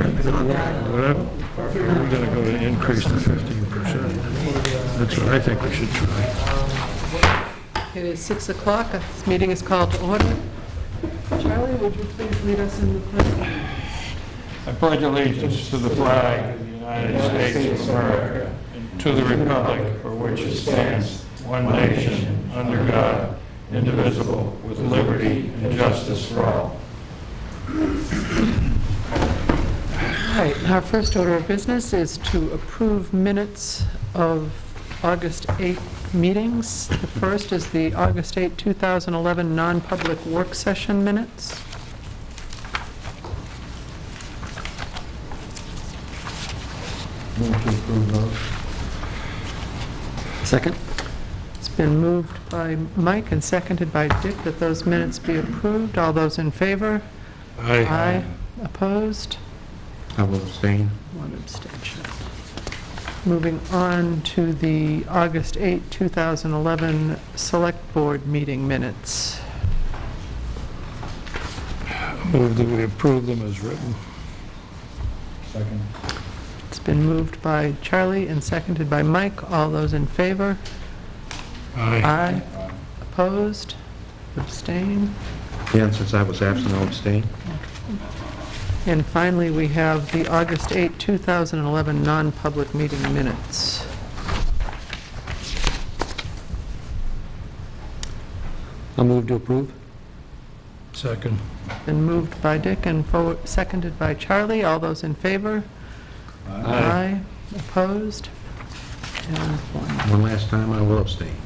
Whatever. We're going to go to increase to 15%. That's what I think we should try. It is 6 o'clock. This meeting is called to order. Charlie, would you please lead us in the pledge? I pledge allegiance to the flag of the United States of America, and to the republic for which it stands, one nation, under God, indivisible, with liberty and justice for all. All right, our first order of business is to approve minutes of August 8th meetings. The first is the August 8, 2011 non-public work session minutes. Move to approve those. Second? It's been moved by Mike and seconded by Dick that those minutes be approved. All those in favor? Aye. Opposed? I will abstain. One abstention. Moving on to the August 8, 2011 Select Board meeting minutes. Move that we approve them as written. Second. It's been moved by Charlie and seconded by Mike. All those in favor? Aye. Opposed? Abstain? Yeah, and since I was absent, I'll abstain. And finally, we have the August 8, 2011 non-public meeting minutes. I'll move to approve. Second. Been moved by Dick and seconded by Charlie. All those in favor? Aye. Opposed? And one. One last time, I will abstain.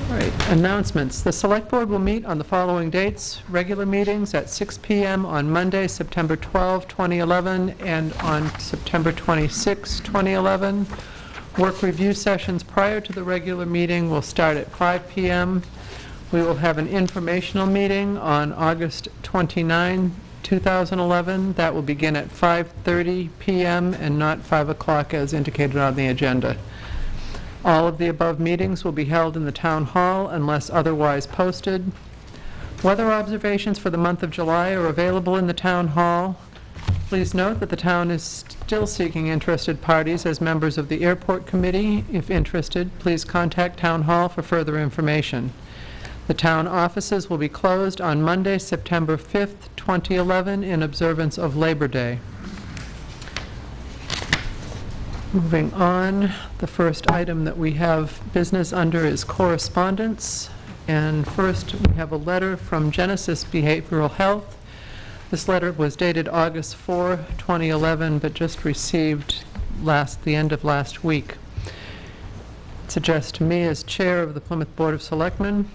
All right, announcements. The Select Board will meet on the following dates. Regular meetings at 6 p.m. on Monday, September 12, 2011, and on September 26, 2011. Work review sessions prior to the regular meeting will start at 5 p.m. We will have an informational meeting on August 29, 2011. That will begin at 5:30 p.m. and not 5 o'clock as indicated on the agenda. All of the above meetings will be held in the Town Hall unless otherwise posted. Weather observations for the month of July are available in the Town Hall. Please note that the town is still seeking interested parties as members of the Airport Committee. If interested, please contact Town Hall for further information. The town offices will be closed on Monday, September 5th, 2011, in observance of Labor Day. Moving on, the first item that we have business under is correspondence. And first, we have a letter from Genesis Behavioral Health. This letter was dated August 4, 2011, but just received the end of last week. It suggests to me, as chair of the Plymouth Board of Selectmen,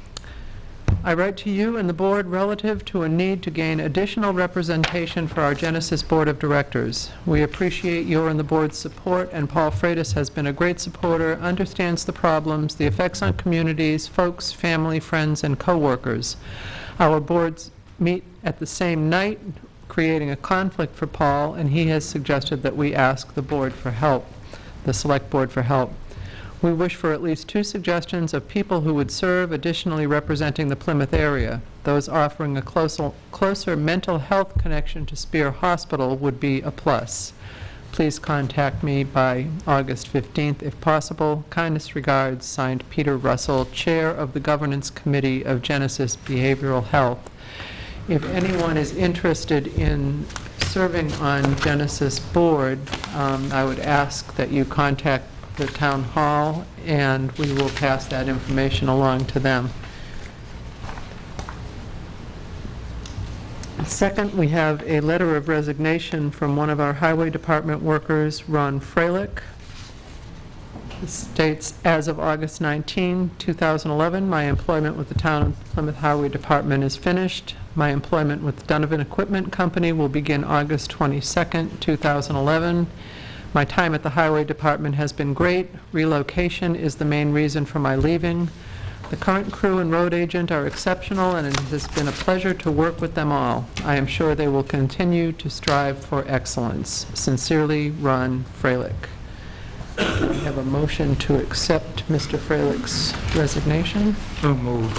I write to you and the board relative to a need to gain additional representation for our Genesis Board of Directors. We appreciate your and the board's support, and Paul Freitas has been a great supporter, understands the problems, the effects on communities, folks, family, friends, and co-workers. Our boards meet at the same night, creating a conflict for Paul, and he has suggested that we ask the board for help, the Select Board for help. We wish for at least 2 suggestions of people who would serve, additionally representing the Plymouth area. Those offering a closer mental health connection to Spear Hospital would be a plus. Please contact me by August 15th if possible. Kindest regards, signed Peter Russell, Chair of the Governance Committee of Genesis Behavioral Health. If anyone is interested in serving on Genesis Board, I would ask that you contact the Town Hall, and we will pass that information along to them. Second, we have a letter of resignation from one of our Highway Department workers, Ron Freilich. It states, as of August 19, 2011, my employment with the Town of Plymouth Highway Department is finished. My employment with Donovan Equipment Company will begin August 22, 2011. My time at the Highway Department has been great. Relocation is the main reason for my leaving. The current crew and road agent are exceptional, and it has been a pleasure to work with them all. I am sure they will continue to strive for excellence. Sincerely, Ron Freilich. Do we have a motion to accept Mr. Freilich's resignation? So moved.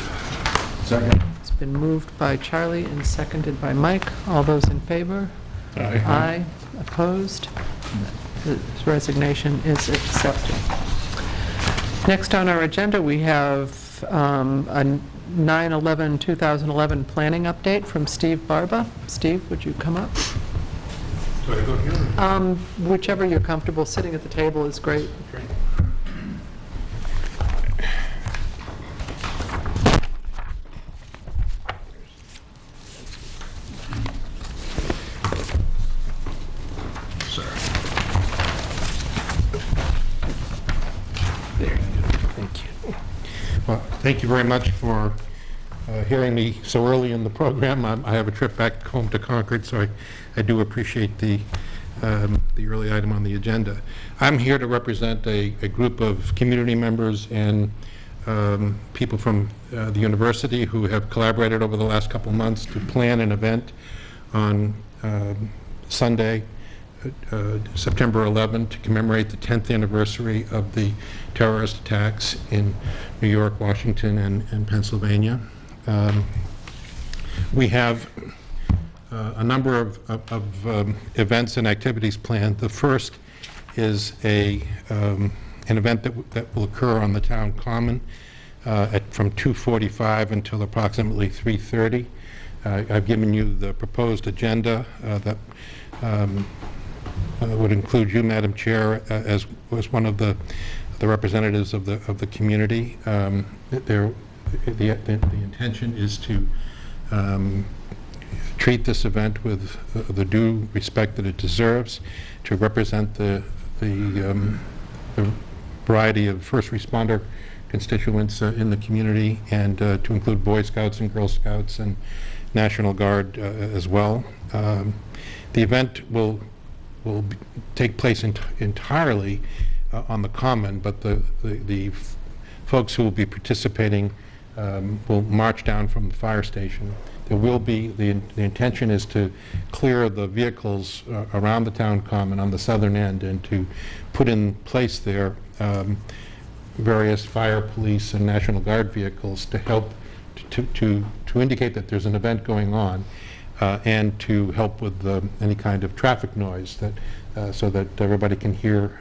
Second. It's been moved by Charlie and seconded by Mike. All those in favor? Aye. Opposed? His resignation is accepted. Next on our agenda, we have a 9/11/2011 planning update from Steve Barba. Steve, would you come up? Do I go here? Whichever you're comfortable. Sitting at the table is great. Well, thank you very much for hearing me so early in the program. I have a trip back home to Concord, so I do appreciate the early item on the agenda. I'm here to represent a group of community members and people from the university who have collaborated over the last couple months to plan an event on Sunday, September 11, to commemorate the 10th anniversary of the terrorist attacks in New York, Washington, and Pennsylvania. We have a number of events and activities planned. The first is an event that will occur on the town common from 2:45 until approximately 3:30. I've given you the proposed agenda that would include you, Madam Chair, as one of the representatives of the community. The intention is to treat this event with the due respect that it deserves, to represent the variety of first responder constituents in the community, and to include Boy Scouts and Girl Scouts and National Guard as well. The event will take place entirely on the common, but the folks who will be participating will march down from the fire station. There will be, the intention is to clear the vehicles around the town common on the southern end, and to put in place there various fire, police, and National Guard vehicles to help to indicate that there's an event going on, and to help with any kind of traffic noise, that so that everybody can hear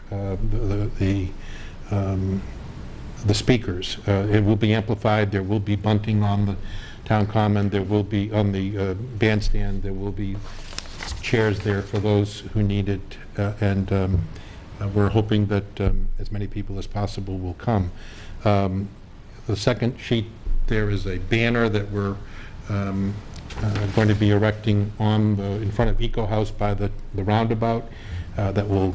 the speakers. It will be amplified. There will be bunting on the town common. There will be on the bandstand. There will be chairs there for those who need it, and we're hoping that as many people as possible will come. The second sheet there is a banner that we're going to be erecting in front of Eco House by the roundabout, that will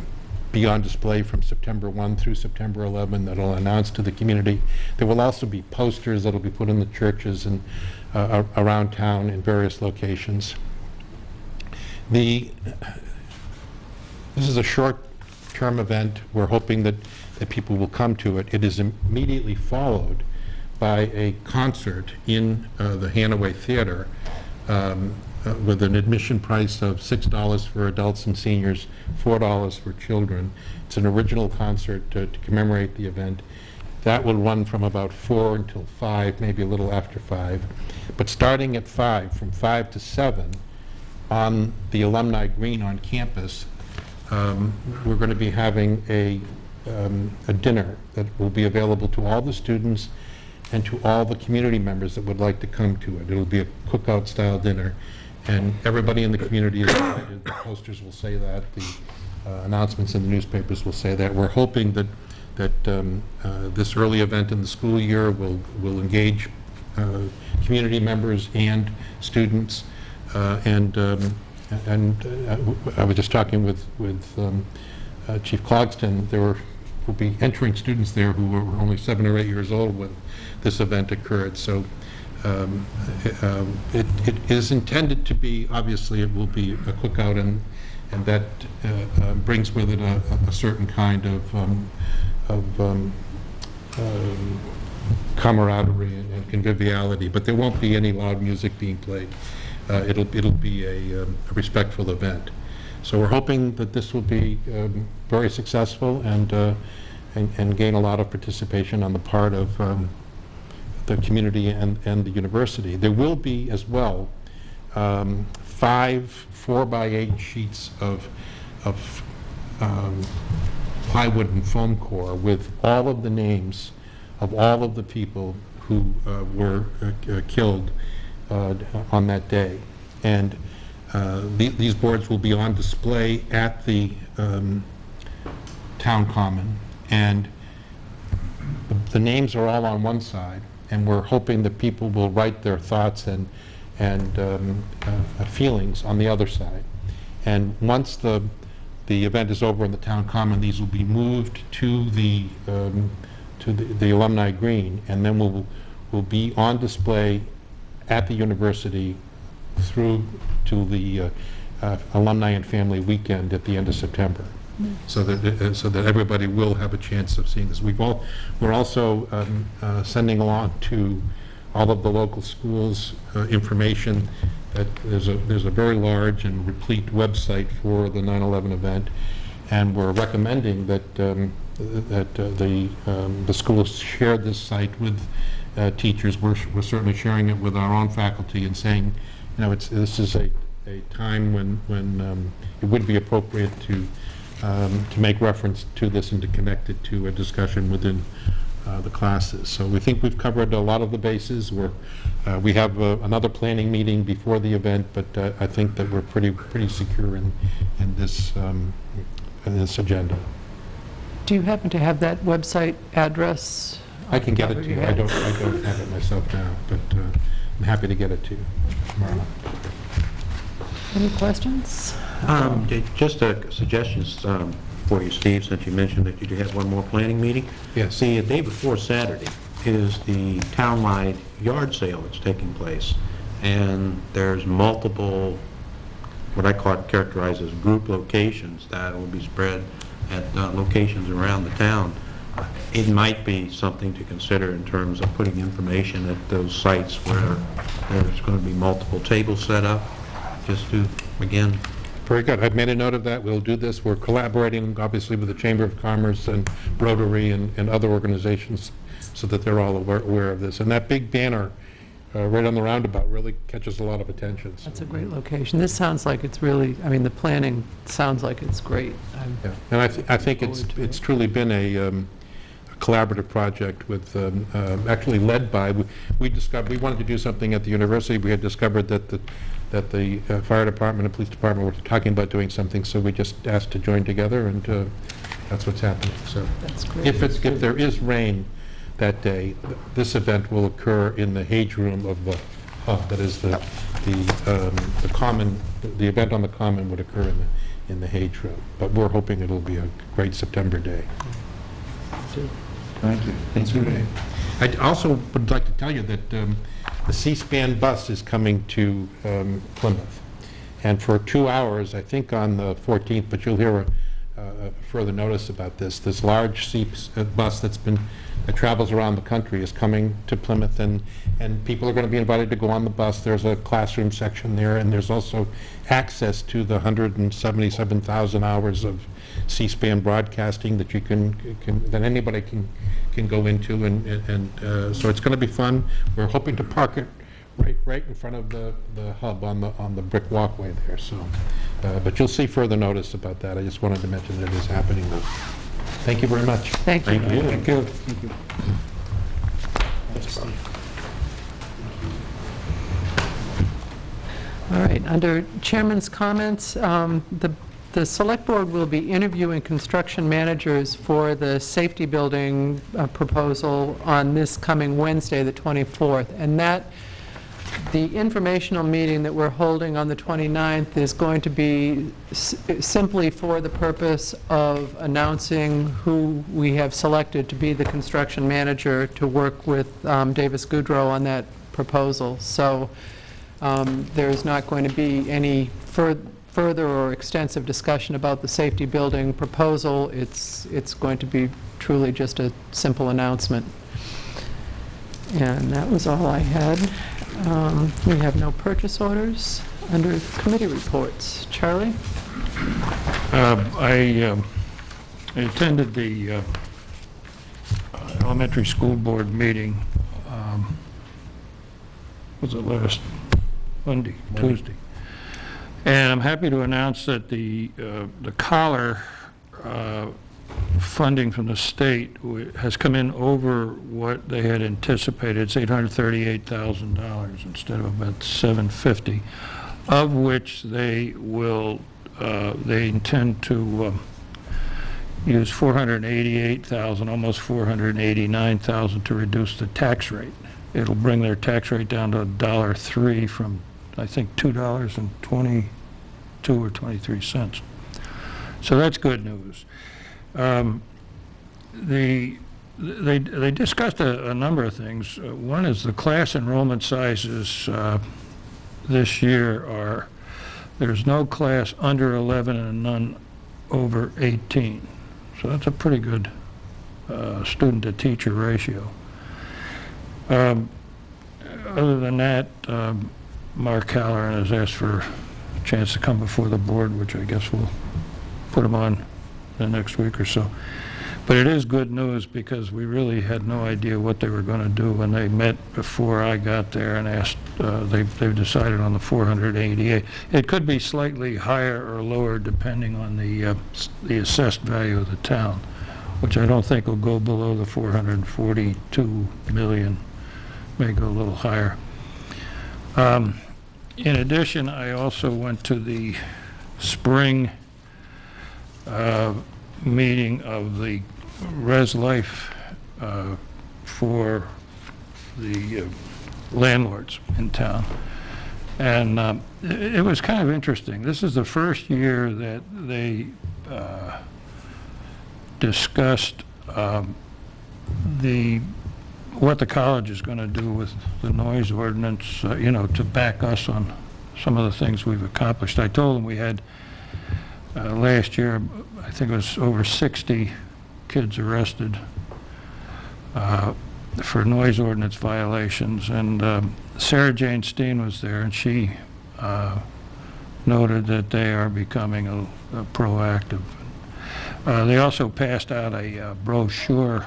be on display from September 1 through September 11. That will announce to the community. There will also be posters that will be put in the churches and around town in various locations. This is a short-term event. We're hoping that people will come to it. It is immediately followed by a concert in the Hanaway Theater, with an admission price of $6 for adults and seniors, $4 for children. It's an original concert to commemorate the event. That will run from about 4 until 5, maybe a little after 5. But starting at 5, from 5 to 7, on the Alumni Green on campus, we're going to be having a dinner that will be available to all the students and to all the community members that would like to come to it. It'll be a cookout style dinner, and everybody in the community is invited. The posters will say that, the announcements in the newspapers will say that. We're hoping that this early event in the school year will engage community members and students, and I was just talking with Chief Clogston. There will be entering students there who were only 7 or 8 years old when this event occurred. So it is intended to be, obviously it will be a cookout, and that brings with it a certain kind of camaraderie and conviviality, but there won't be any loud music being played. It'll be a respectful event. So we're hoping that this will be very successful and gain a lot of participation on the part of the community and the university. There will be as well 5 4x8 sheets of plywood and foam core with all of the names of all of the people who were killed on that day. And these boards will be on display at the town common, and the names are all on one side, and we're hoping that people will write their thoughts and feelings on the other side. And once the event is over in the town common, these will be moved to the alumni green, and then will be on display at the university through to the alumni and family weekend at the end of September. So that everybody will have a chance of seeing this. We're also sending along to all of the local schools information that there's a very large and replete website for the 9/11 event, and we're recommending that the schools share this site with teachers. We're certainly sharing it with our own faculty and saying, this is a time when it would be appropriate to make reference to this and to connect it to a discussion within the classes. So we think we've covered a lot of the bases. We have another planning meeting before the event, but I think that we're pretty secure in this agenda. Do you happen to have that website address? I can get it to you. I don't have it myself now, but I'm happy to get it to you tomorrow. Any questions? Just suggestions for you, Steve, since you mentioned that you do have one more planning meeting. Yes. See, the day before Saturday is the townwide yard sale that's taking place, and there's multiple, what I characterize as group locations that will be spread at locations around the town. It might be something to consider in terms of putting information at those sites where there's going to be multiple tables set up, just to, again... Very good. I've made a note of that. We'll do this. We're collaborating, obviously, with the Chamber of Commerce and Rotary and other organizations so that they're all aware of this. And that big banner right on the roundabout really catches a lot of attention. So. That's a great location. This sounds like it's really, the planning sounds like it's great. Yeah. And I think it's truly been a collaborative project with, actually led by, we wanted to do something at the university. We had discovered that the fire department and police department were talking about doing something, so we just asked to join together, and that's what's happening. So that's great. If there is rain that day, this event will occur in the Hage room of the hub. That is the common. The event on the common would occur in the Hage room, but we're hoping it'll be a great September day. Thank you. Thank you. I also would like to tell you that the C-SPAN bus is coming to Plymouth, and for 2 hours, I think on the 14th, but you'll hear a further notice about this large bus that travels around the country is coming to Plymouth, and people are going to be invited to go on the bus. There's a classroom section there, and there's also access to the 177,000 hours of C-SPAN broadcasting that that anybody can go into, and so it's going to be fun. We're hoping to park it right in front of the hub on the brick walkway there. So, but you'll see further notice about that. I just wanted to mention that it is happening now. Thank you very much. Thank you. Thank you. Thank you. All right, under Chairman's comments, the Select Board will be interviewing construction managers for the safety building proposal on this coming Wednesday, the 24th, and the informational meeting that we're holding on the 29th is going to be simply for the purpose of announcing who we have selected to be the construction manager to work with Davis Goodrow on that proposal. So there's not going to be any further or extensive discussion about the safety building proposal. It's going to be truly just a simple announcement. And that was all I had. We have no purchase orders. Under committee reports, Charlie? I attended the elementary school board meeting, was it last Tuesday? And I'm happy to announce that the collar funding from the state has come in over what they had anticipated. It's $838,000 instead of about $750, of which they intend to use $488,000, almost $489,000 to reduce the tax rate. It'll bring their tax rate down to $1.03 from, I think, $2.22 or 23 cents. So that's good news. They discussed a number of things. One is the class enrollment sizes this year are, there's no class under 11 and none over 18. So that's a pretty good student-to-teacher ratio. Other than that, Mark Halloran has asked for a chance to come before the board, which I guess we'll put him on the next week or so. But it is good news because we really had no idea what they were going to do when they met before I got there and asked. They've decided on the 488. It could be slightly higher or lower depending on the assessed value of the town, which I don't think will go below the 442 million. May go a little higher. In addition, I also went to the spring meeting of the Res Life for the landlords in town. And it was kind of interesting. This is the first year that they discussed what the college is going to do with the noise ordinance, you know, to back us on some of the things we've accomplished. I told them we had last year, I think it was over 60 kids arrested for noise ordinance violations, and Sarah Jane Steen was there, and she noted that they are becoming a proactive. They also passed out a brochure,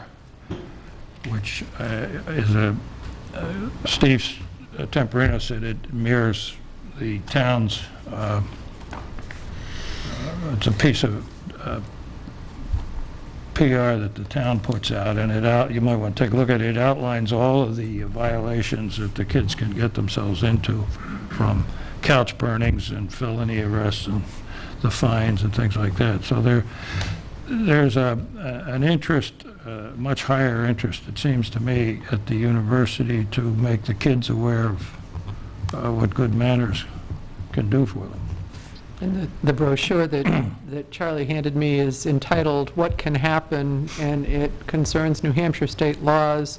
which is Steve Temperino said it mirrors the town's, it's a piece of PR that the town puts out, and you might want to take a look at it. It outlines all of the violations that the kids can get themselves into, from couch burnings and felony arrests and the fines and things like that. So there's an interest, much higher interest, it seems to me, at the university to make the kids aware of what good manners can do for them. And the brochure that Charlie handed me is entitled "What Can Happen," and it concerns New Hampshire state laws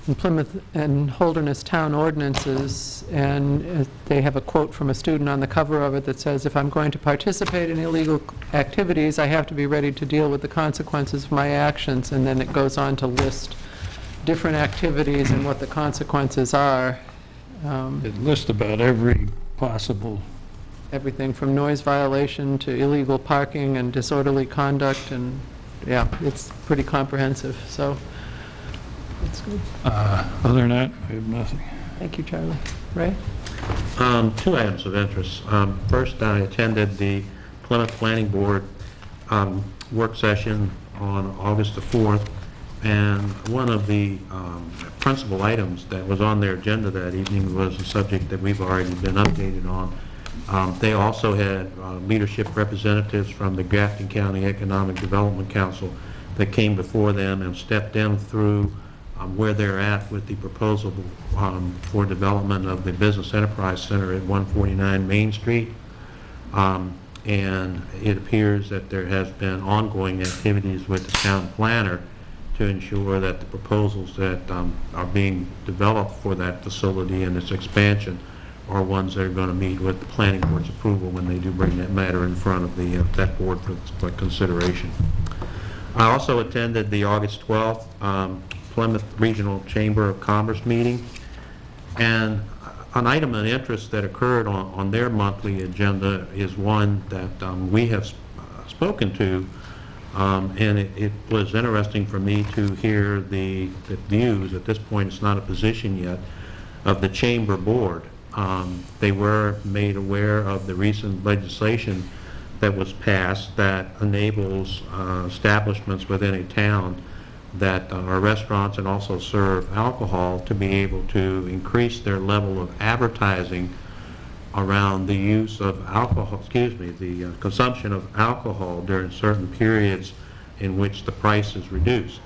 and Plymouth and Holderness town ordinances, and they have a quote from a student on the cover of it that says, "If I'm going to participate in illegal activities, I have to be ready to deal with the consequences of my actions," and then it goes on to list different activities and what the consequences are. It lists about every possible. Everything from noise violation to illegal parking and disorderly conduct, and yeah, it's pretty comprehensive, so it's good. Other than that, I have nothing. Thank you, Charlie. Ray? Two items of interest. First, I attended the Plymouth Planning Board work session on August the 4th, and one of the principal items that was on their agenda that evening was a subject that we've already been updated on. They also had leadership representatives from the Grafton County Economic Development Council that came before them and stepped them through where they're at with the proposal for development of the Business Enterprise Center at 149 Main Street. And it appears that there has been ongoing activities with the town planner to ensure that the proposals that are being developed for that facility and its expansion are ones that are going to meet with the planning board's approval when they do bring that matter in front of that board for consideration. I also attended the August 12th Plymouth Regional Chamber of Commerce meeting, and an item of interest that occurred on their monthly agenda is one that we have spoken to, and it was interesting for me to hear the views. At this point, it's not a position yet, of the chamber board. They were made aware of the recent legislation that was passed that enables establishments within a town that are restaurants and also serve alcohol to be able to increase their level of advertising around the use of alcohol, the consumption of alcohol during certain periods in which the price is reduced.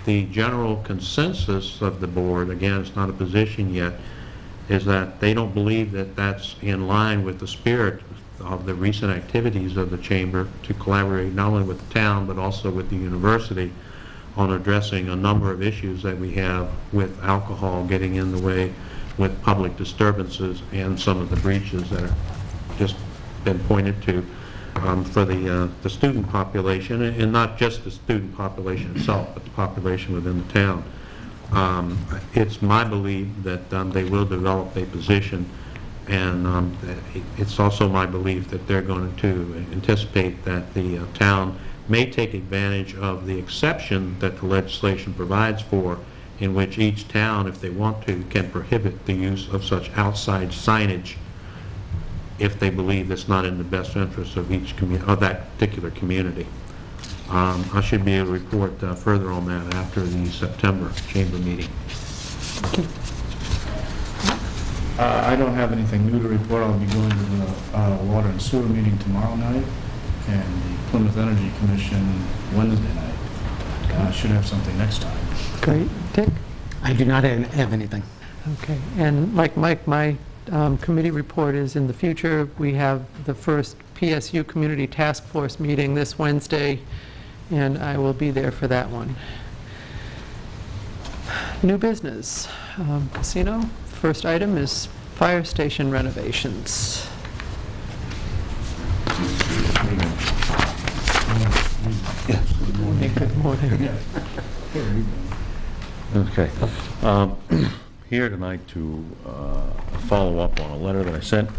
The general consensus of the board, again, it's not a position yet, is that they don't believe that that's in line with the spirit of the recent activities of the chamber to collaborate not only with the town but also with the university on addressing a number of issues that we have with alcohol getting in the way with public disturbances and some of the breaches that have just been pointed to for the student population, and not just the student population itself, but the population within the town. It's my belief that they will develop a position, and it's also my belief that they're going to anticipate that the town may take advantage of the exception that the legislation provides for, in which each town, if they want to, can prohibit the use of such outside signage if they believe it's not in the best interest of each of that particular community. I should be able to report further on that after the September chamber meeting. I don't have anything new to report. I'll be going to the water and sewer meeting tomorrow night and the Plymouth Energy Commission Wednesday night. I should have something next time. Great. Dick? I do not have anything. Okay. And like Mike, my committee report is in the future. We have the first PSU Community Task Force meeting this Wednesday, and I will be there for that one. New business. Casino. First item is fire station renovations. Hey, good morning. Okay. Here tonight to follow up on a letter that I sent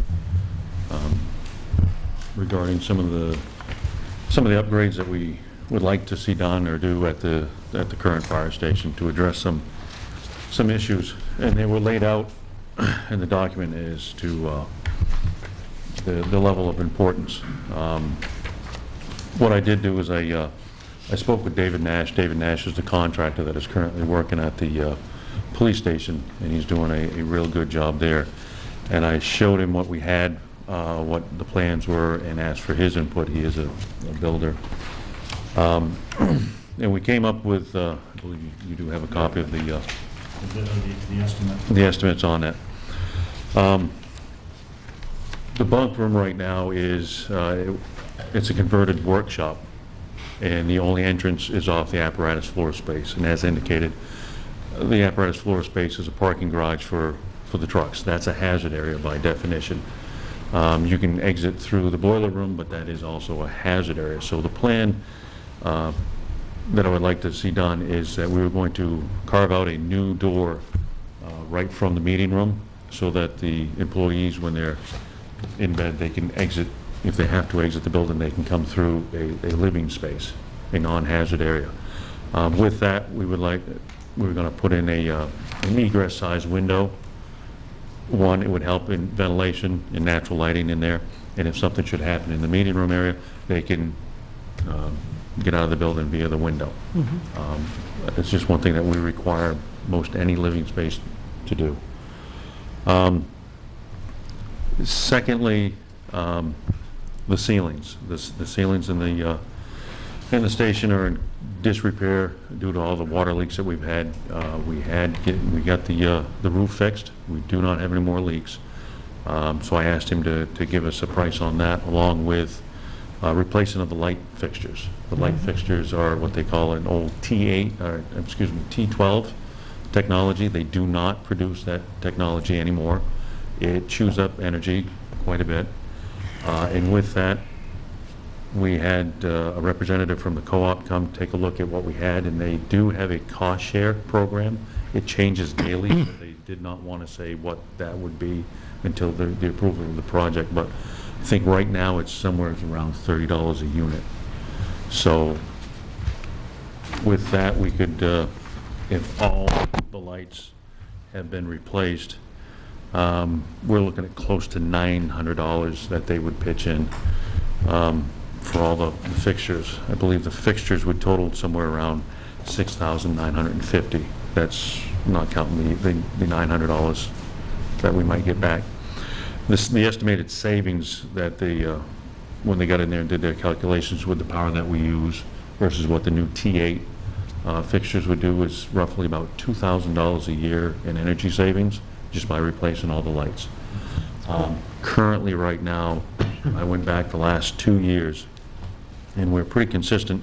regarding some of the upgrades that we would like to see done or do at the current fire station to address some issues, and they were laid out in the document as to the level of importance. What I did do is I spoke with David Nash. David Nash is the contractor that is currently working at the police station, and he's doing a real good job there. And I showed him what we had, what the plans were, and asked for his input. He is a builder. And we came up with, I believe you do have a copy of the estimate. The estimates on that. The bunk room right now is, it's a converted workshop, and the only entrance is off the apparatus floor space. And as indicated, the apparatus floor space is a parking garage for the trucks. That's a hazard area by definition. You can exit through the boiler room, but that is also a hazard area. So the plan that I would like to see done is that we were going to carve out a new door right from the meeting room so that the employees, when they're in bed, they can exit. If they have to exit the building, they can come through a living space, a non-hazard area. With that, we were going to put in an egress size window. One, it would help in ventilation and natural lighting in there, and if something should happen in the meeting room area, they can get out of the building via the window. It's just one thing that we require most any living space to do. Secondly, the ceilings. The ceilings in the station are in disrepair due to all the water leaks that we've had. We got the roof fixed. We do not have any more leaks. So I asked him to give us a price on that, along with replacement of the light fixtures. The light fixtures are what they call an old T12 technology. They do not produce that technology anymore. It chews up energy quite a bit. And with that, we had a representative from the co-op come take a look at what we had, and they do have a cost share program. It changes daily, so they did not want to say what that would be until the approval of the project, but I think right now it's somewhere around $30 a unit. So with that, we could, if all the lights have been replaced, We're looking at close to $900 that they would pitch in for all the fixtures. I believe the fixtures would total somewhere around $6,950. That's not counting the $900 that we might get back. The estimated savings that they, when they got in there and did their calculations with the power that we use versus what the new T8 fixtures would do is roughly about $2,000 a year in energy savings just by replacing all the lights. Currently, right now, I went back the last 2 years, and we're pretty consistent.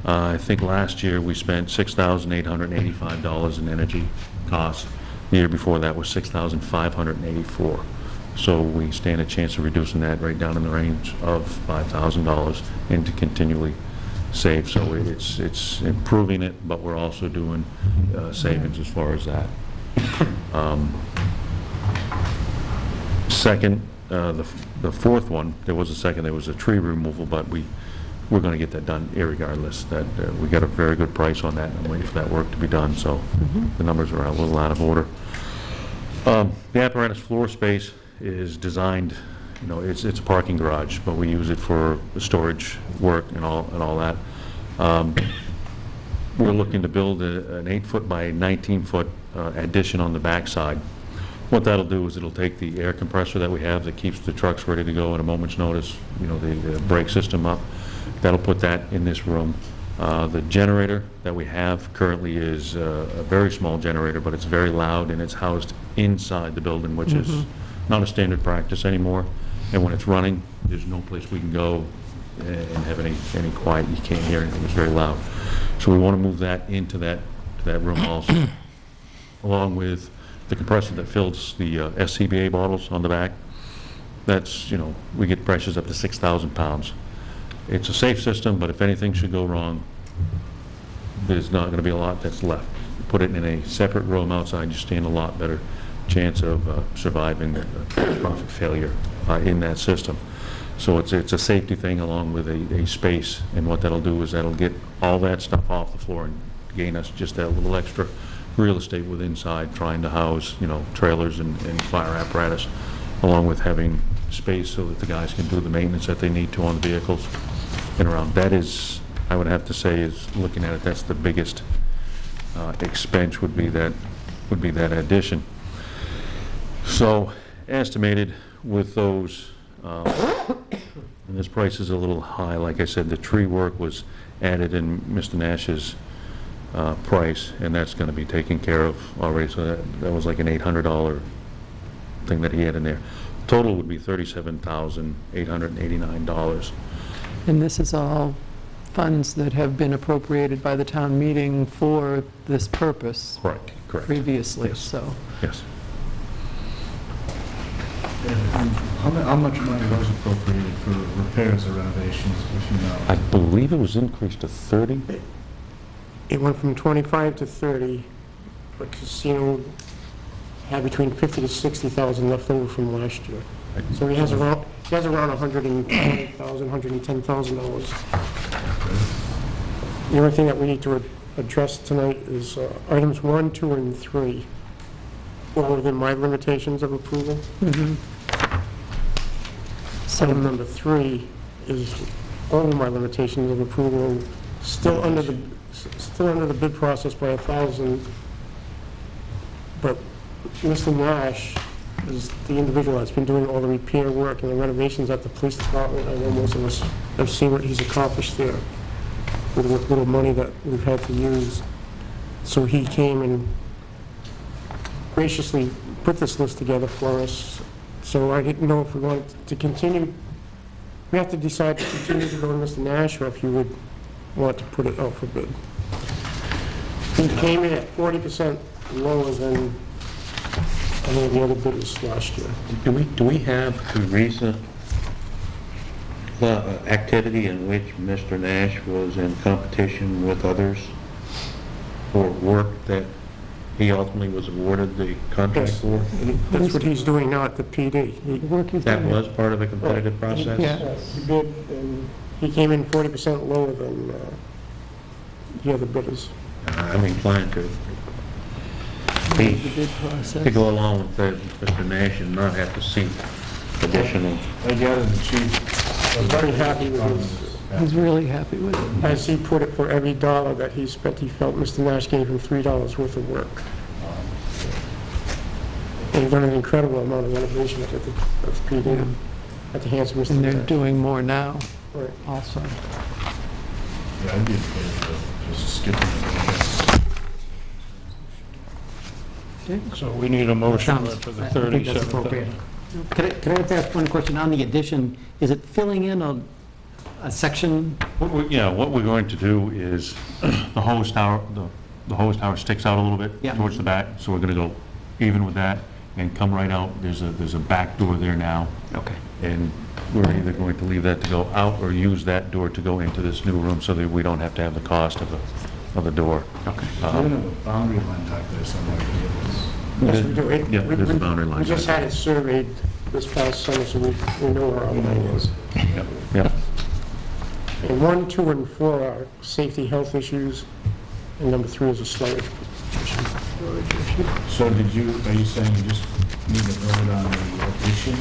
I think last year we spent $6,885 in energy costs. The year before that was $6,584. So we stand a chance of reducing that right down in the range of $5,000 and to continually save. So it's improving it, but we're also doing savings as far as that. Second, the fourth one, there was a second, there was a tree removal, but we're going to get that done irregardless. That we got a very good price on that. I'm waiting for that work to be done, so the numbers are a little out of order. The apparatus floor space is designed, you know, it's a parking garage, but we use it for the storage work and all that. We're looking to build an 8-foot by 19-foot addition on the backside. What that'll do is it'll take the air compressor that we have that keeps the trucks ready to go at a moment's notice, you know, the brake system up. That'll put that in this room. The generator that we have currently is a very small generator, but it's very loud, and it's housed inside the building, which is not a standard practice anymore. And when it's running, there's no place we can go and have any quiet. You can't hear anything. It's very loud. So we want to move that into that room also, along with the compressor that fills the SCBA bottles on the back. That's, you know, we get pressures up to 6,000 pounds. It's a safe system, but if anything should go wrong, there's not going to be a lot that's left. Put it in a separate room outside, you stand a lot better chance of surviving a catastrophic failure in that system. So it's a safety thing along with a space, and what that'll do is that'll get all that stuff off the floor and gain us just that little extra real estate with inside, trying to house, you know, trailers and fire apparatus, along with having space so that the guys can do the maintenance that they need to on the vehicles and around. That is, I would have to say, is looking at it, that's the biggest expense would be that addition. So estimated with those, and this price is a little high. Like I said, the tree work was added in Mr. Nash's price, and that's going to be taken care of already. So that was like an $800 thing that he had in there. Total would be $37,889. And this is all funds that have been appropriated by the town meeting for this purpose Correct. previously, Yes. so. Yes. How much money was appropriated for repairs or renovations, if you know? I believe it was increased to 30. It went from 25 to 30, but casino had between 50 to 60,000 left over from last year. So he has around $120,000, $110,000. The only thing that we need to address tonight is items 1, 2, and 3. Well, within my limitations of approval. Item number 3 is over my limitations of approval, still under the bid process by 1,000. But Mr. Nash is the individual that's been doing all the repair work and the renovations at the police department. I know most of us have seen what he's accomplished there with the little money that we've had to use. So he came and graciously put this list together for us. So I didn't know if we wanted to continue. We have to decide to continue to go to Mr. Nash, or if you would want to put it out for bid. He came in at 40% lower than any of the other bidders last year. Do we have a recent activity in which Mr. Nash was in competition with others for work that he ultimately was awarded the contract Yes. for? That's what he's doing now at the PD. That was part of a competitive process? Yes, he bid, and he came in 40% lower than the other bidders. I'm inclined to waive the bid process. To go along with Mr. Nash and not have to seek additional. I gather the chief. I'm very happy with this. He's really happy with it. As he put it, for every dollar that he spent, he felt Mr. Nash gave him $3 worth of work. And he's done an incredible amount of renovation at the PD, at the hands of Mr. And they're Nash. doing more now Right. also. Yeah, I'd be in favor of just skipping it. So we need a motion Sounds- for the I think that's appropriate. 37th. Could I just ask one question on the addition? Is it filling in a section? What we're going to do is, the hose tower, the hose tower sticks out a little bit Yeah. towards the back, so we're gonna go even with that and come right out. There's a back door there now, Okay. and we're either going to leave that to go out or use that door to go into this new room so that we don't have to have the cost of the door. Okay. We're going to have a boundary line back there somewhere. Yes, we do. Yeah, there's a boundary line. We just had it surveyed this past summer, so we know where our line is. Yep. And 1, 2, and 4 are safety, health issues, and number 3 is a storage issue. So are you saying you just need to vote on the addition?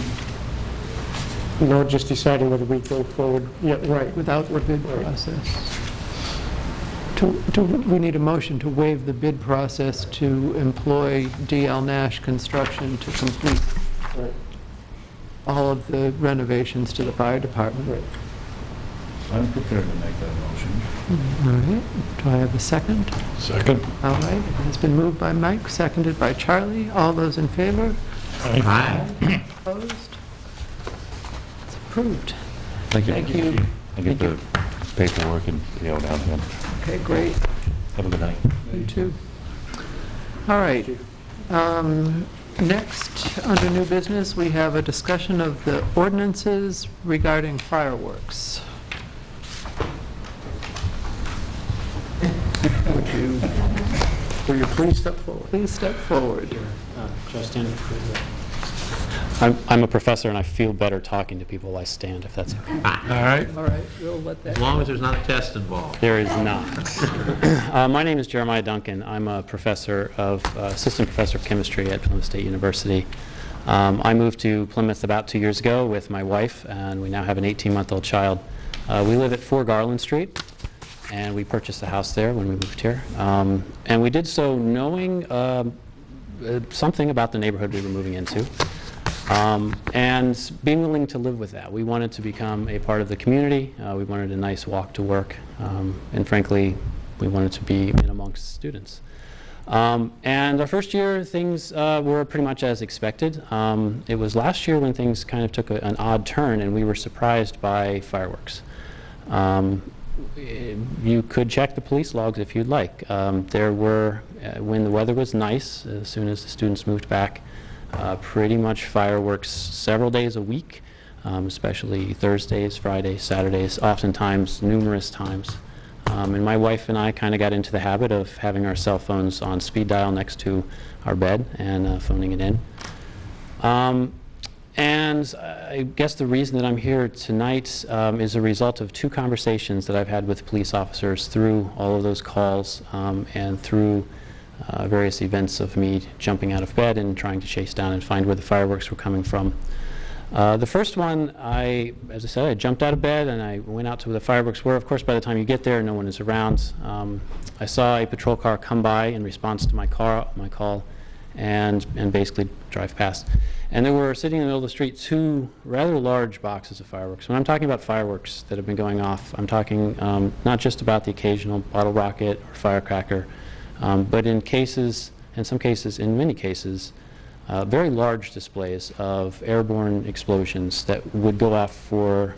No, just deciding whether we go forward, yeah, right. Without the bid process. We need a motion to waive the bid process to employ D.L. Nash Construction to complete Right. all of the renovations to the fire department. Right. I'm prepared to make that motion. All right, do I have a second? Second. All right, it's been moved by Mike, seconded by Charlie. All those in favor? Aye. Opposed? It's approved. Thank you. Thank you. I get the paperwork and down here. Okay, great. Have a good night. You too. All right. Next, under new business, we have a discussion of the ordinances regarding fireworks. Will you please step forward? Please step forward. Justin. I'm a professor, and I feel better talking to people while I stand, if that's okay. All right. All right, we'll let that. As long as there's not a test involved. There is not. My name is Jeremiah Duncan. I'm a professor assistant professor of chemistry at Plymouth State University. I moved to Plymouth about 2 years ago with my wife, and we now have an 18-month-old child. We live at 4 Garland Street, and we purchased a house there when we moved here. And we did so knowing something about the neighborhood we were moving into. And being willing to live with that. We wanted to become a part of the community. We wanted a nice walk to work. And frankly, we wanted to be in amongst students. And our first year, things were pretty much as expected. It was last year when things kind of took an odd turn, and we were surprised by fireworks. You could check the police logs if you'd like. There were, when the weather was nice, as soon as the students moved back, pretty much fireworks several days a week, especially Thursdays, Fridays, Saturdays, oftentimes numerous times. And my wife and I kind of got into the habit of having our cell phones on speed dial next to our bed and phoning it in. And I guess the reason that I'm here tonight is a result of 2 conversations that I've had with police officers through all of those calls and through various events of me jumping out of bed and trying to chase down and find where the fireworks were coming from. The first one, as I said, I jumped out of bed and I went out to where the fireworks were. Of course, by the time you get there, no one is around. I saw a patrol car come by in response to my call, and basically drive past. And there were, sitting in the middle of the street, 2 rather large boxes of fireworks. When I'm talking about fireworks that have been going off, I'm talking not just about the occasional bottle rocket or firecracker, but in many cases, very large displays of airborne explosions that would go off for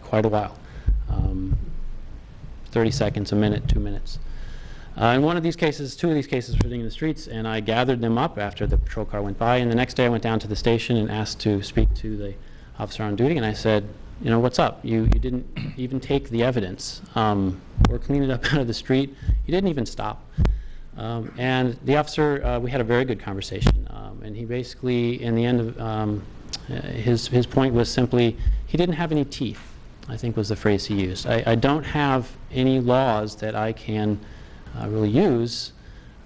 quite a while, 30 seconds, a minute, 2 minutes. In one of these cases, 2 of these cases were sitting in the streets, and I gathered them up after the patrol car went by, and the next day I went down to the station and asked to speak to the officer on duty, and I said, you know, what's up? You didn't even take the evidence or clean it up out of the street. You didn't even stop. And the officer, we had a very good conversation, and he basically, in the end of his point was simply, he didn't have any teeth, I think was the phrase he used. I don't have any laws that I can really use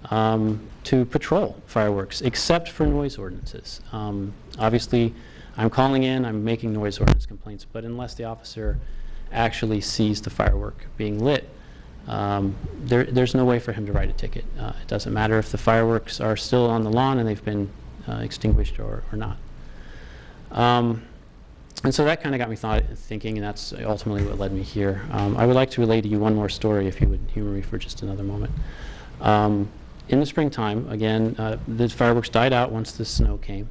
to patrol fireworks, except for noise ordinances. Obviously, I'm calling in, I'm making noise ordinance complaints, but unless the officer actually sees the firework being lit, there's no way for him to write a ticket. It doesn't matter if the fireworks are still on the lawn and they've been extinguished or not. And so that kind of got me thinking, and that's ultimately what led me here. I would like to relay to you one more story, if you would humor me for just another moment. In the springtime, again, the fireworks died out once the snow came.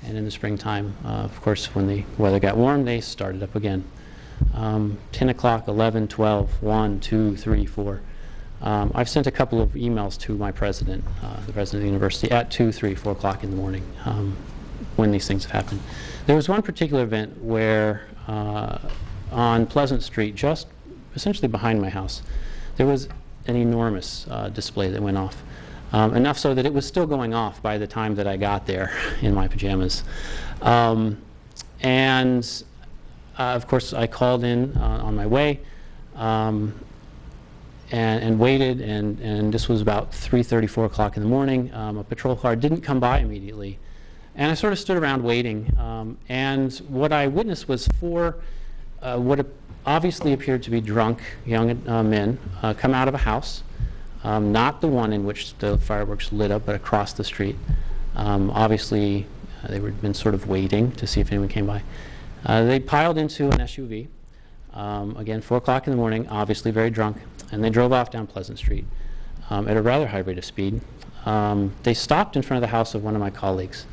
And in the springtime, of course, when the weather got warm, they started up again. 10 o'clock, 11, 12, 1, 2, 3, 4. I've sent a couple of emails to my president, the president of the university, at 2, 3, 4 o'clock in the morning when these things have happened. There was one particular event where on Pleasant Street, just essentially behind my house, there was an enormous display that went off. Enough so that it was still going off by the time that I got there in my pajamas. Of course, I called in on my way and waited, and this was about 3:30, 4 o'clock in the morning. A patrol car didn't come by immediately, and I sort of stood around waiting. And what I witnessed was four what obviously appeared to be drunk young men come out of a house, not the one in which the fireworks lit up, but across the street. Obviously, they were been sort of waiting to see if anyone came by. They piled into an SUV, again, 4 o'clock in the morning, obviously very drunk, and they drove off down Pleasant Street at a rather high rate of speed. They stopped in front of the house of one of my colleagues,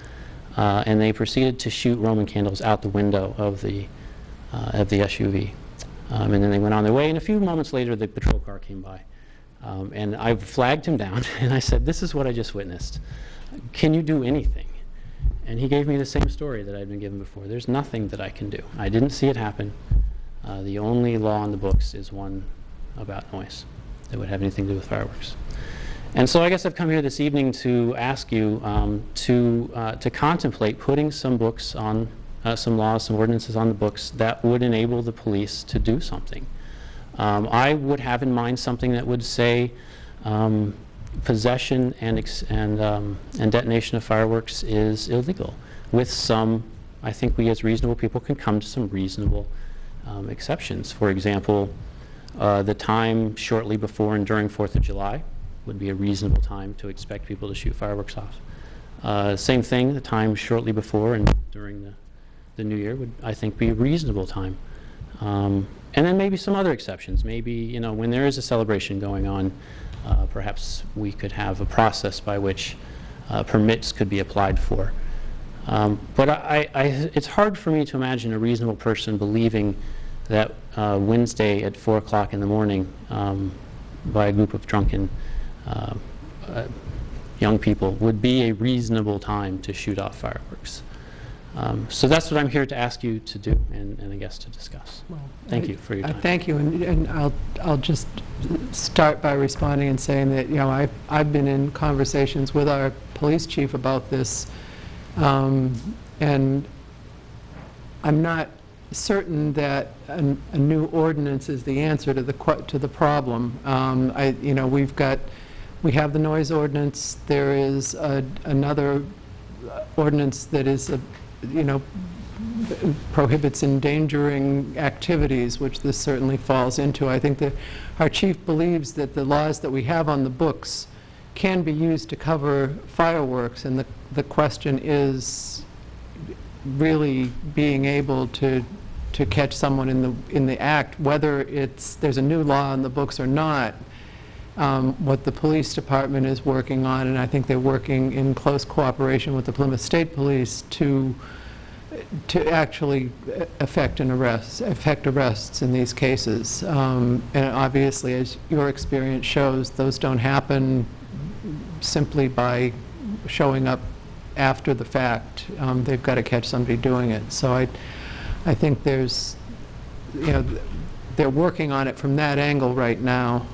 and they proceeded to shoot Roman candles out the window of the SUV. And then they went on their way, and a few moments later, the patrol car came by. And I flagged him down, and I said, "This is what I just witnessed. Can you do anything?" And he gave me the same story that I'd been given before. There's nothing that I can do. I didn't see it happen. The only law in the books is one about noise that would have anything to do with fireworks. And so I guess I've come here this evening to ask you to contemplate putting some books on, some laws, some ordinances on the books that would enable the police to do something. I would have in mind something that would say possession and detonation of fireworks is illegal. With some, I think we as reasonable people can come to some reasonable exceptions. For example, the time shortly before and during 4th of July would be a reasonable time to expect people to shoot fireworks off. Same thing, the time shortly before and during the New Year would, I think, be a reasonable time. And then maybe some other exceptions. Maybe, you know, when there is a celebration going on, perhaps we could have a process by which permits could be applied for. But it's hard for me to imagine a reasonable person believing that Wednesday at 4 o'clock in the morning by a group of drunken young people would be a reasonable time to shoot off fireworks. So that's what I'm here to ask you to do and I guess to discuss. Well, thank you for your time. Thank you, and I'll just start by responding and saying that, you know, I've been in conversations with our police chief about this, and I'm not certain that a new ordinance is the answer to the problem. You know, we have the noise ordinance. There is another ordinance that is you know, prohibits endangering activities, which this certainly falls into. I think that our chief believes that the laws that we have on the books can be used to cover fireworks, and the question is really being able to catch someone in the act, whether there's a new law on the books or not. What the police department is working on, and I think they're working in close cooperation with the Plymouth State Police to actually effect arrests in these cases. And obviously, as your experience shows, those don't happen simply by showing up after the fact. They've got to catch somebody doing it. So I think there's, you know, they're working on it from that angle right now.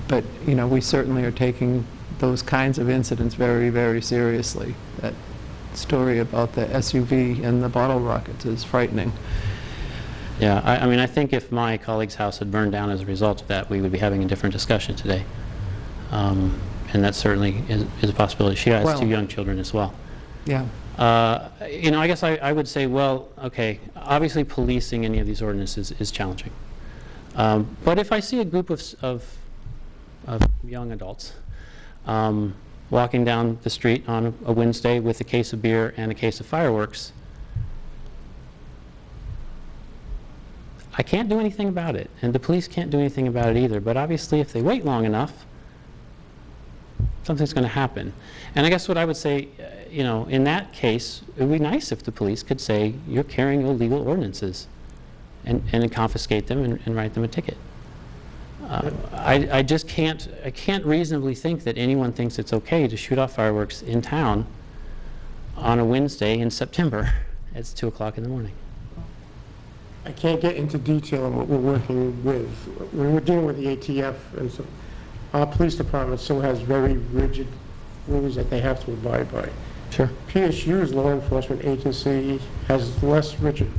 But, you know, we certainly are taking those kinds of incidents very, very seriously. That story about the SUV and the bottle rockets is frightening. Yeah, I mean, I think if my colleague's house had burned down as a result of that, we would be having a different discussion today. And and that certainly is a possibility. She has Well- 2 young children as well. Yeah. I guess I would say, well, okay, obviously policing any of these ordinances is challenging. But if I see a group of young adults walking down the street on a Wednesday with a case of beer and a case of fireworks, I can't do anything about it, and the police can't do anything about it either. But obviously, if they wait long enough, something's going to happen. And I guess what I would say, in that case, it would be nice if the police could say, you're carrying illegal ordinances, and confiscate them and write them a ticket. I just can't reasonably think that anyone thinks it's okay to shoot off fireworks in town on a Wednesday in September. It's 2 o'clock in the morning. I can't get into detail on what we're working with. When we're dealing with the ATF, and so our police department still has very rigid rules that they have to abide by. Sure. PSU's law enforcement agency has less rigid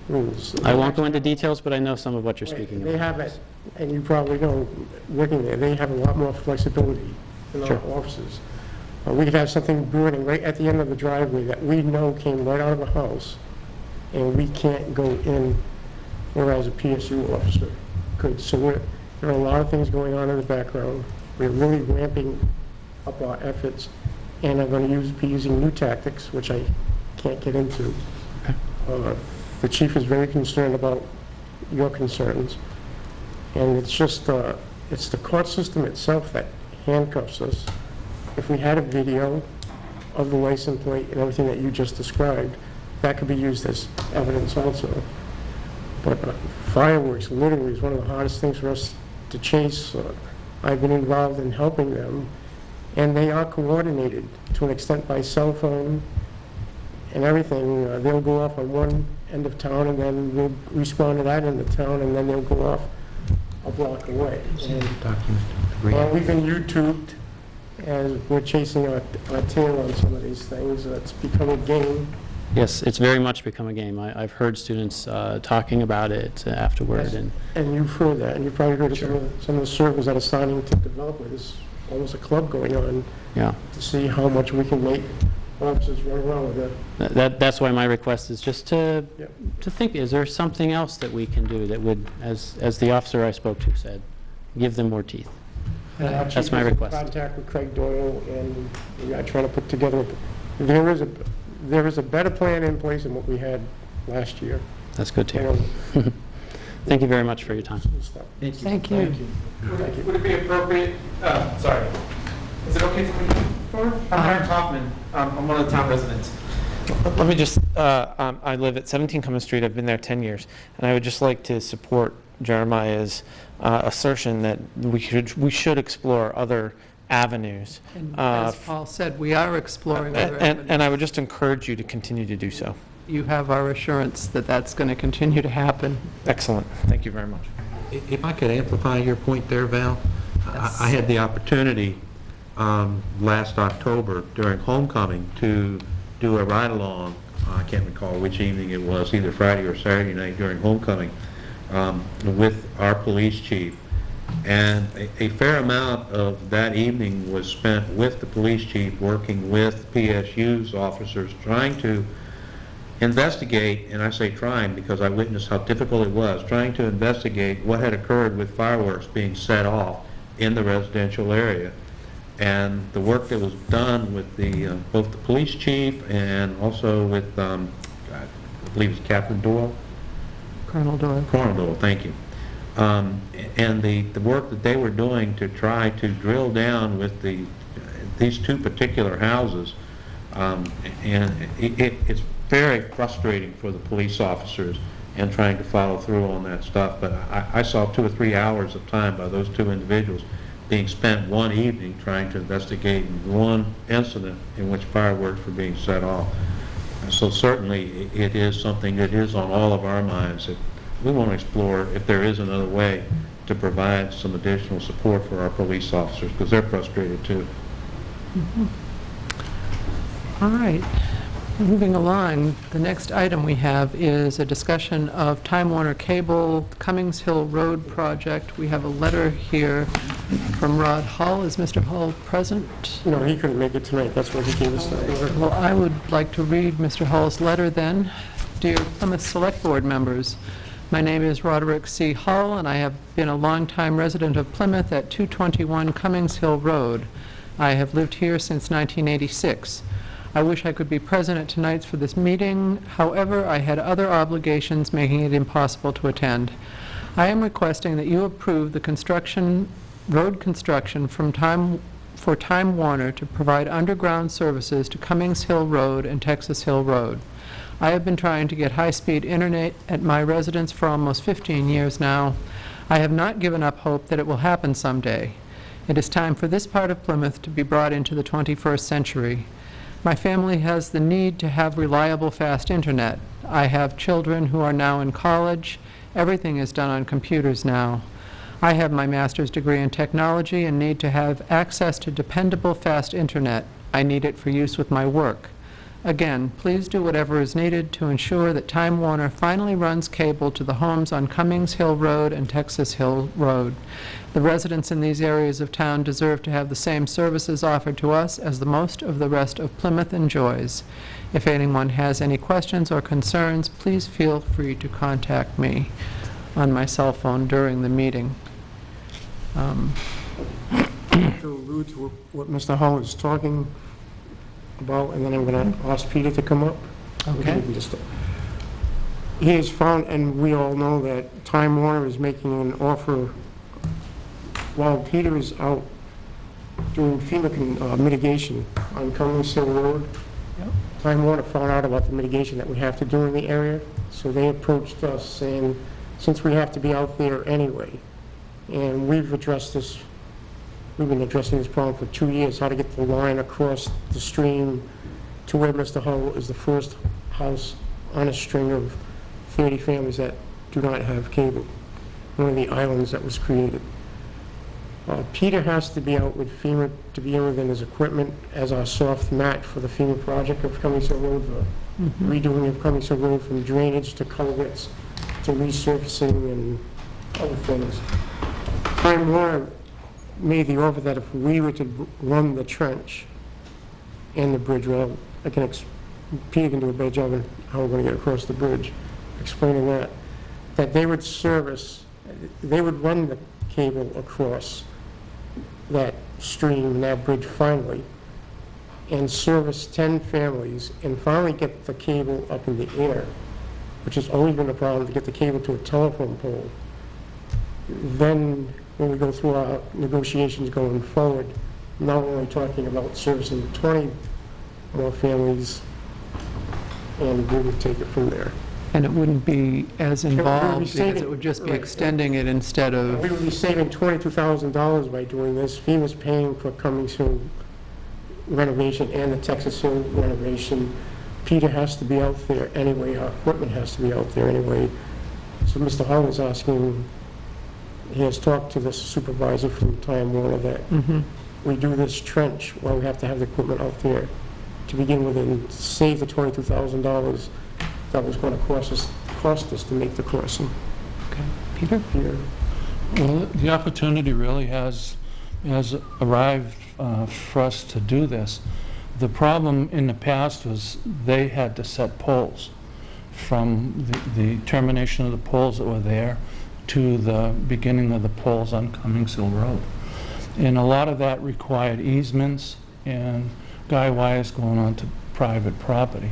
rules. I won't go into details, but I know some of what you're speaking They about. have it, and you probably know, working there, they have a lot more flexibility in our Sure. offices. We could have something burning right at the end of the driveway that we know came right out of a house, and we can't go in, whereas a PSU officer could. So there are a lot of things going on in the background. We're really ramping up our efforts, and I'm going to be using new tactics, which I can't get into. The chief is very concerned about your concerns, and it's just it's the court system itself that handcuffs us. If we had a video of the license plate and everything that you just described, that could be used as evidence also. But fireworks literally is one of the hardest things for us to chase. I've been involved in helping them, and they are coordinated to an extent by cell phone and everything. They'll go off on one end of town, and then we'll respond to that end of town, and then they'll go off a block away. And we've been YouTubed as we're chasing our tail on some of these things. It's become a game. Yes, it's very much become a game. I've heard students talking about it afterward. Yes. And you've heard that, and you've probably heard of some of the circles that are starting to develop. There's almost a club going on Yeah. to see how much we can make officers run around with it. That's why my request is just to Yep. think, is there something else that we can do that would, as the officer I spoke to said, give them more teeth? That's my request. Contact with Craig Doyle, and we are trying to put together, there is a better plan in place than what we had last year. That's good to hear. Thank you very much for your time. Thank you. Would it be appropriate, sorry, is it okay for me to come forward? I'm Aaron Hoffman, I'm one of the town residents. Let me just, I live at 17 Cummins Street, I've been there 10 years, and I would just like to support Jeremiah's assertion that we should explore other avenues. And as Paul said, we are exploring other avenues. And I would just encourage you to continue to do so. You have our assurance that that's going to continue to happen. Excellent, thank you very much. If I could amplify your point there, Val, Yes. I had the opportunity last October during homecoming to do a ride-along. I can't recall which evening it was, either Friday or Saturday night during homecoming, with our police chief. And a fair amount of that evening was spent with the police chief, working with PSU's officers, trying to investigate, and I say trying because I witnessed how difficult it was, trying to investigate what had occurred with fireworks being set off in the residential area. And the work that was done with both the police chief and also with, I believe it's Captain Doyle? Colonel Doyle. Colonel Doyle, thank you. And the work that they were doing to try to drill down with these two particular houses, and it's very frustrating for the police officers and trying to follow through on that stuff. But I saw 2 or 3 hours of time by those two individuals being spent one evening trying to investigate one incident in which fireworks were being set off. And so certainly it is something that is on all of our minds, that we want to explore if there is another way to provide some additional support for our police officers, because they're frustrated too. All right. Moving along, the next item we have is a discussion of Time Warner Cable Cummings Hill Road project. We have a letter here from Rod Hull. Is Mr. Hull present? No, he couldn't make it tonight, that's why he gave us that letter. Well, I would like to read Mr. Hull's letter then. Dear Plymouth Selectboard members, my name is Roderick C. Hull, and I have been a longtime resident of Plymouth at 221 Cummings Hill Road. I have lived here since 1986. I wish I could be present at tonight's for this meeting. However, I had other obligations making it impossible to attend. I am requesting that you approve the road construction for Time Warner to provide underground services to Cummings Hill Road and Texas Hill Road. I have been trying to get high-speed internet at my residence for almost 15 years now. I have not given up hope that it will happen someday. It is time for this part of Plymouth to be brought into the 21st century. My family has the need to have reliable, fast internet. I have children who are now in college. Everything is done on computers now. I have my master's degree in technology and need to have access to dependable, fast internet. I need it for use with my work. Again, please do whatever is needed to ensure that Time Warner finally runs cable to the homes on Cummings Hill Road and Texas Hill Road. The residents in these areas of town deserve to have the same services offered to us as the most of the rest of Plymouth enjoys. If anyone has any questions or concerns, please feel free to contact me on my cell phone during the meeting. To allude to what Mr. Hull is talking about, and then I'm going to ask Peter to come up. Okay. He has found, and we all know that Time Warner is making an offer while Peter is out doing FEMA mitigation on Cummings Hill Road. Yep. Time Warner found out about the mitigation that we have to do in the area, so they approached us saying, since we have to be out there anyway, and we've been addressing this problem for 2 years, how to get the line across the stream to where Mr. Hull is the first house on a string of 30 families that do not have cable, one of the islands that was created. Peter has to be out with FEMA to begin with in his equipment as our soft mat for the FEMA project of Cummings Hill Road, the redoing of Cummings Hill Road from drainage to culverts to resurfacing and other things. Time Warner made the offer that if we were to run the trench and the bridge, well, Peter can do a better job on how we're going to get across the bridge, explaining that they would run the cable across that stream and that bridge finally, and service 10 families, and finally get the cable up in the air, which has always been a problem, to get the cable to a telephone pole. Then, when we go through our negotiations going forward, not only talking about servicing 20 more families, and we would take it from there. And it wouldn't be as involved because saving- it would just be right. extending it instead of... We would be saving $22,000 by doing this. FEMA's paying for Cummings Hill renovation and the Texas Hill renovation. Peter has to be out there anyway, our equipment has to be out there anyway. So Mr. Hull is asking, he has talked to the supervisor from Time Warner that we do this trench while we have to have the equipment out there to begin with and save the $22,000 that was going to cost us to make the crossing. Okay. Peter? Peter? Well, the opportunity really has arrived for us to do this. The problem in the past was they had to set poles from the termination of the poles that were there to the beginning of the poles on Cummings Hill Road. And a lot of that required easements and guy wires going onto private property.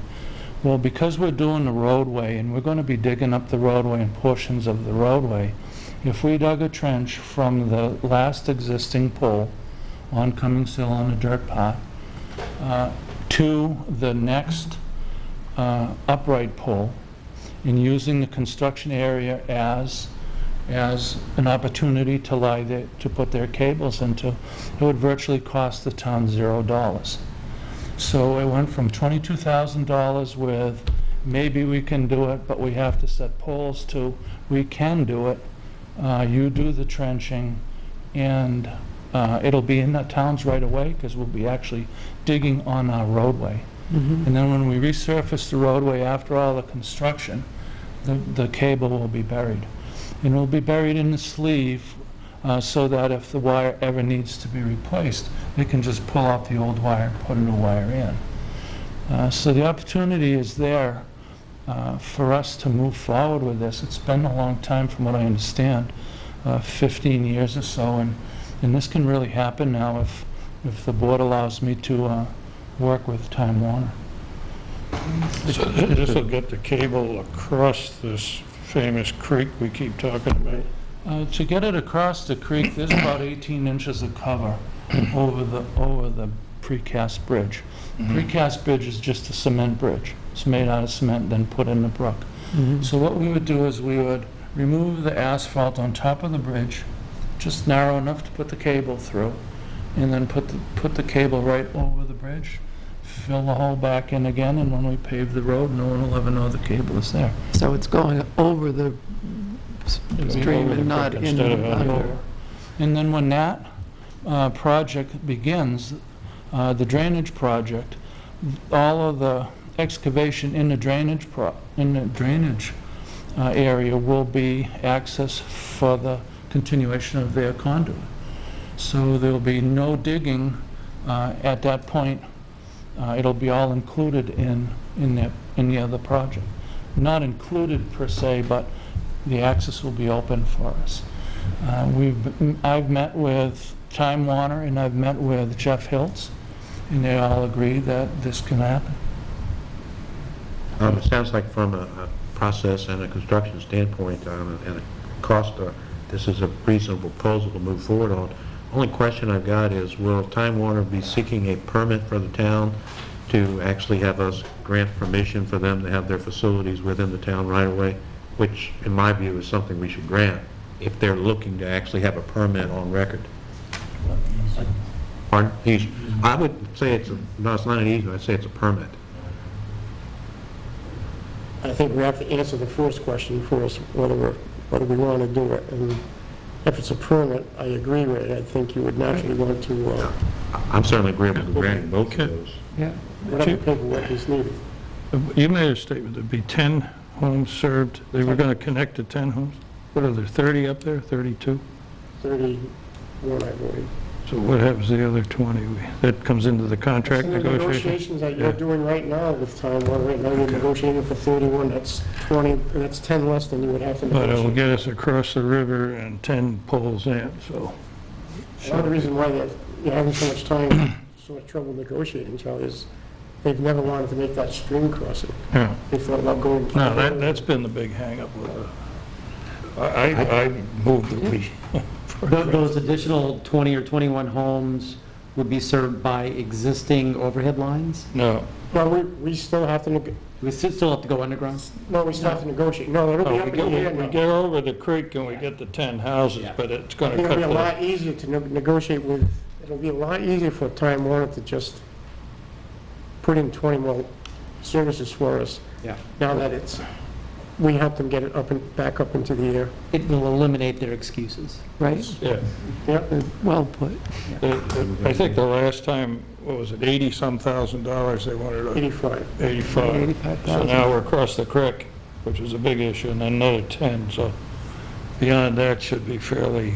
Well, because we're doing the roadway and we're going to be digging up the roadway and portions of the roadway, if we dug a trench from the last existing pole on Cummings Hill on a dirt path to the next upright pole, and using the construction area as an opportunity to put their cables into, it would virtually cost the town $0. So it went from $22,000 with maybe we can do it, but we have to set poles, to we can do it. You do the trenching, and it'll be in the towns right away because we'll be actually digging on our roadway. And then when we resurface the roadway after all the construction, the cable will be buried. And it will be buried in the sleeve so that if the wire ever needs to be replaced, they can just pull out the old wire and put a new wire in. So the opportunity is there for us to move forward with this. It's been a long time from what I understand, 15 years or so, and this can really happen now if the board allows me to work with Time Warner. So this will get the cable across this famous creek we keep talking about? To get it across the creek, there's about 18 inches of cover over the precast bridge. Precast bridge is just a cement bridge. It's made out of cement, then put in the brook. So what we would do is we would remove the asphalt on top of the bridge, just narrow enough to put the cable through, and then put the cable right over the bridge, fill the hole back in again, and when we pave the road, no one will ever know the cable is there. So it's going over the stream and not in Instead of under. And then when that project begins, the drainage project, all of the excavation in the drainage area will be access for the continuation of their conduit. So there will be no digging at that point. It'll be all included in the other project. Not included per se, but the access will be open for us. I've met with Time Warner and I've met with Jeff Hiltz, and they all agree that this can happen. It sounds like from a process and a construction standpoint and a cost, this is a reasonable proposal to move forward on. Only question I've got is, will Time Warner be seeking a permit for the town to actually have us grant permission for them to have their facilities within the town right away, which in my view is something we should grant if they're looking to actually have a permit on record? Pardon? I would say no, it's not an easement, I'd say it's a permit. I think we have to answer the first question first, whether we want to do it. And if it's a permit, I agree with it. I think you would naturally want to, I'm certainly agreeable to granting both of those. Yeah. whatever paperwork is needed. You made a statement there'd be 10 homes served. They were going to connect to 10 homes? What are there, 30 up there, 32? 31, I believe. So what happens to the other 20? That comes into the contract Some of the negotiation? negotiations that you're doing right now with Time Warner, right now you're negotiating for 31, that's 20, that's 10 less than you would have to But it'll negotiate. get us across the river and 10 poles in, so. A lot of the reason why you're having so much time, so much trouble negotiating, Charlie, is they've never wanted to make that stream crossing. Yeah. They thought about going. No, that's been the big hang-up with the, I moved that we. Those additional 20 or 21 homes would be served by existing overhead lines? No. Well, we still have to, We still have to go underground? no, we still have to negotiate. No, it'll be No, up we in the air get, we now. get over the creek and we get the 10 houses, Yeah. but it's gonna It'll cut be a the, lot easier to negotiate with, it'll be a lot easier for Time Warner to just put in 20 more services for us. Yeah. Now that we help them get it up and back up into the air. It will eliminate their excuses. Right? yeah. Yeah, Well put. I think the last time, what was it, 80-some thousand dollars they wanted, 85. 85. So 85,000. now we're across the creek, which is a big issue, and then another 10, so beyond that should be fairly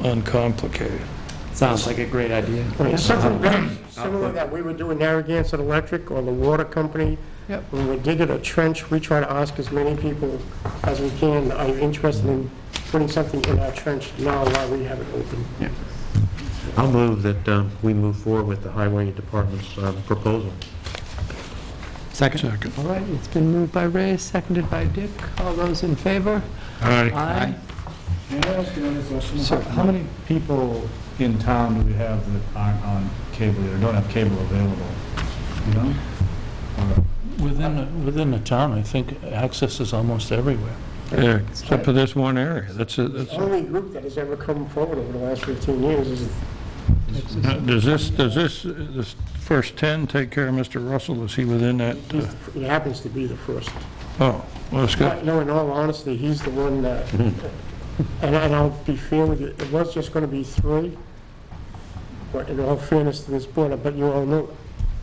uncomplicated. Sounds like a great idea. Right, something very similar that we would do in Narragansett Electric or the water company. Yep. When we dig a trench, we try to ask as many people as we can, are you interested in putting something in our trench now while we have it open? I'll move that we move forward with the Highway Department's proposal. Second? All right, it's been moved by Ray, seconded by Dick. All those in favor? Aye. Aye. May I ask another question? How many people in town do we have that aren't on cable or don't have cable available? You know? Or- Within the town, I think access is almost everywhere. Yeah, except for this one area, that's it. The only group that has ever come forward over the last 15 years is, Now, does this first 10 take care of Mr. Russell? Is he within that? he happens to be the first. Oh, well, that's good. No, in all honesty, he's the one that, and I'll be fair with you, it was just going to be 3, but in all fairness to this board, but you all know,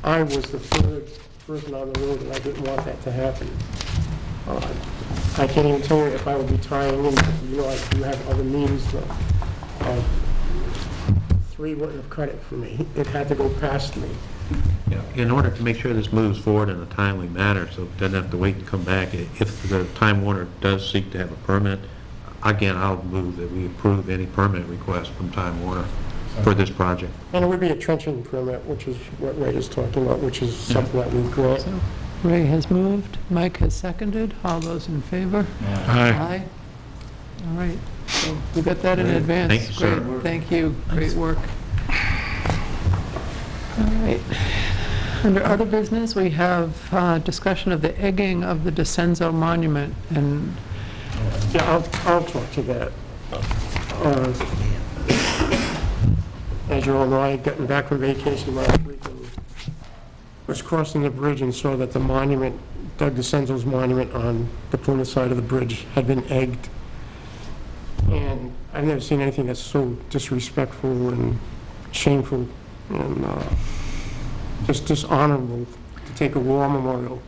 I was the third person on the road, and I didn't want that to happen. I can't even tell you if I would be tying in, you know, I do have other means. 3 wouldn't have cut it for me. It had to go past me. In order to make sure this moves forward in a timely manner, so it doesn't have to wait and come back, if the Time Warner does seek to have a permit, again, I'll move that we approve any permit request from Time Warner for this project. And it would be a trenching permit, which is what Ray is talking about, which is something that we grant. So Ray has moved, Mike has seconded. All those in favor? Aye. All right, so we got that in advance. Thank you, sir. Great, thank you, great work. All right. Under other business, we have discussion of the egging of the Disenzo monument, and Yeah, I'll talk to that. As you all know, I had gotten back from vacation last week and was crossing the bridge and saw that the monument, Doug Disenzo's monument on the Plymouth side of the bridge had been egged. And I've never seen anything that's so disrespectful and shameful and just dishonorable to take a war memorial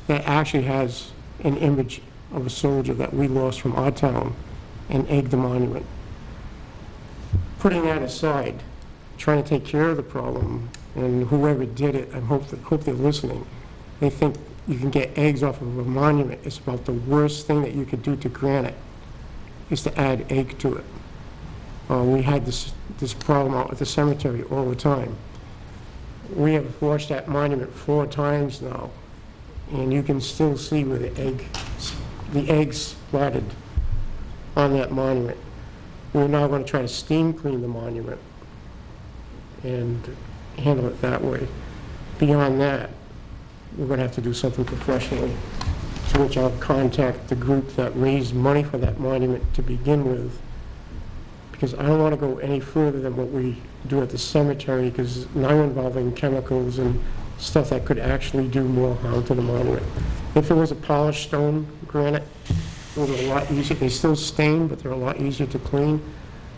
that actually has an image of a soldier that we lost from our town and egg the monument. Putting that aside, trying to take care of the problem, and whoever did it, I hope they're listening. They think you can get eggs off of a monument. It's about the worst thing that you could do to granite is to add egg to it. We had this problem out at the cemetery all the time. We have washed that monument 4 times now, and you can still see where the eggs splattered on that monument. We're now going to try to steam clean the monument and handle it that way. Beyond that, we're going to have to do something professionally, to which I'll contact the group that raised money for that monument to begin with, because I don't want to go any further than what we do at the cemetery, because now you're involving chemicals and stuff that could actually do more harm to the monument. If it was a polished stone granite, it would be a lot easier. They still stain, but they're a lot easier to clean.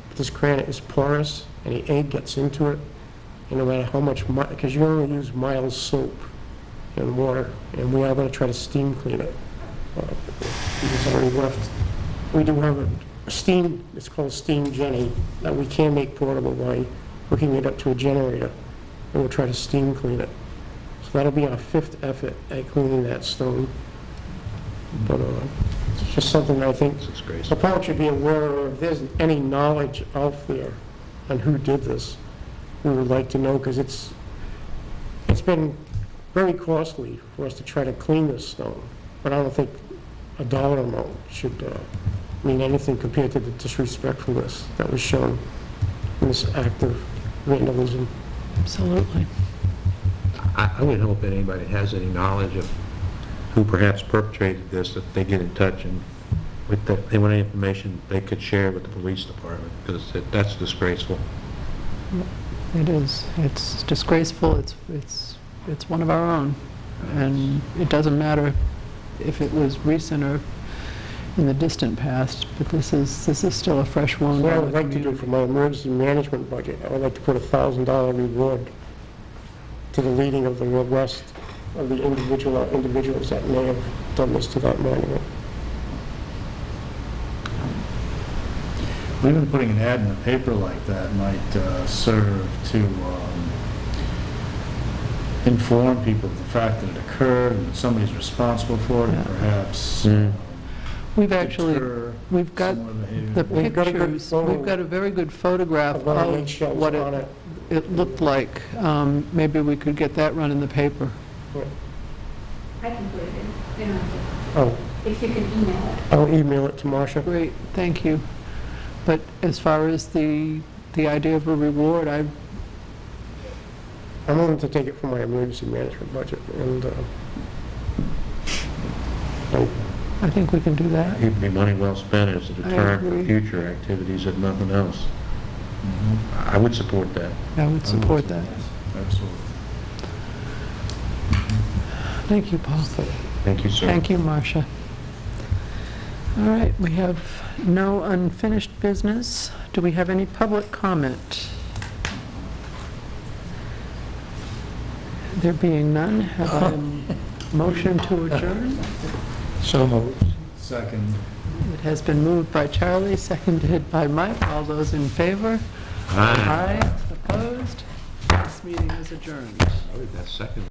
But this granite is porous, and the egg gets into it, and no matter how much, because you only use mild soap and water, and we are going to try to steam clean it. It's already left. We do have a steam, it's called steam Jenny, that we can make portable by hooking it up to a generator, and we'll try to steam clean it. So that'll be our 5th effort at cleaning that stone. But it's just something I think the public should be aware of. If there's any knowledge out there on who did this, we would like to know, because it's been very costly for us to try to clean this stone. But I don't think a dollar amount should mean anything compared to the disrespectfulness that was shown in this act of vandalism. absolutely. I would hope that anybody has any knowledge of who perhaps perpetrated this, that they get in touch and with they want any information they could share with the police department, because that's disgraceful. It is. It's disgraceful. It's one of our own, and it doesn't matter if it was recent or in the distant past, but this is still a fresh wound. What I would like to do for my emergency management budget, I would like to put a $1,000 reward to the leading of the rest of the individuals that may have done this to that monument. Even putting an ad in the paper like that might serve to inform people of the fact that it occurred and that somebody's responsible for it, and perhaps We've actually, we've got similar behavior. the We've got a good pictures, photo we've got a very good photograph of one of the of shells what on it. it looked like. Maybe we could get that run in the paper. I can put it in. They don't have Oh, to. If you can email it. I'll email it to Marcia. Great, thank you. But as far as the idea of a reward, I'm willing to take it from my emergency management budget, and I think we can do that. It would be money well spent as a deterrent for agree. future activities, if nothing else. I would support that. I would support that. Absolutely. Thank you, Paul. Thank you, sir. Thank you, Marcia. All right, we have no unfinished business. Do we have any public comment? There being none, have I a motion to adjourn? So moved. Second. It has been moved by Charlie, seconded by Mike. All those in favor? Aye. Aye. Opposed? This meeting is adjourned. That second.